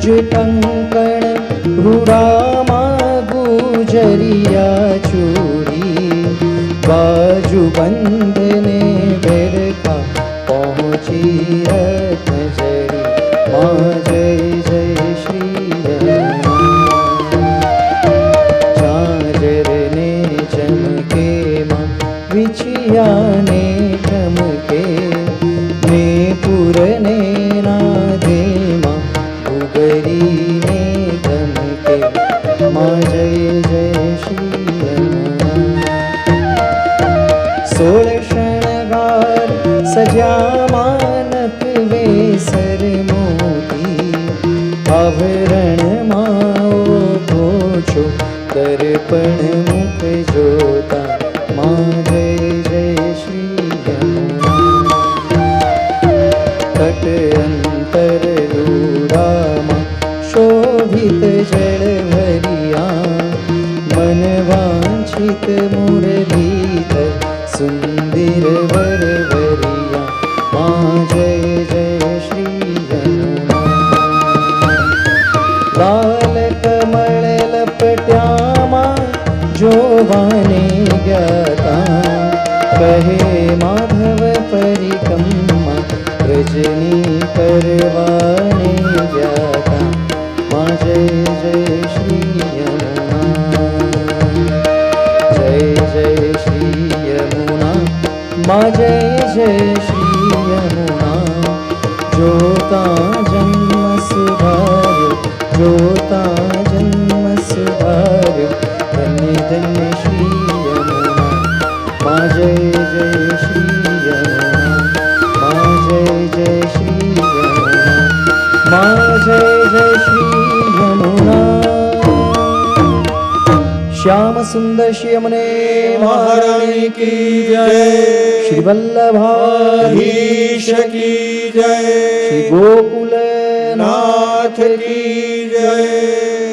तुझ कंकण रूडामा गुजरिया चूड़ी बाजू बंधने बेरखा पहुँची रत्नजरी माँ जय जय श्री यमुना। झांझर ने चमके माँ विछिया ने चमके ने पुरने नादे माँ उगरी ने चमके माँ जय जय श्री यमुना। सोल शृंगार सजा मानक वेसर मोती आवरण माओ पोछो दर्पण मुख जोता माँ जय जय श्री यमुना। तट अंतर दूरामा शोभित जल भरिया मन वांछित मुरलीधर सुंदर वर वरिया माँ जय जय श्री यमुना। लाल कमल लपट्या माँ जोवाने ज्ञाता कहे माधव परिक्रमा रजनी करवाने ज्ञाता माँ जय जय श्री यमुना। जय जय श्री यमुना माँ जय जय श्री यमुना। जोता जन्म सुधार्यो जोता जन्म सुधार्यो धन्य धन्य श्री यमुना माँ जय जय श्री यमुना। माँ जय जय श्री यमुना माँ जय जय श्री यमुना। श्याम सुंदर श्री यमुने महारानी की जय। श्री वल्लभाधीश की जय। श्री गोकुल नाथ की जय।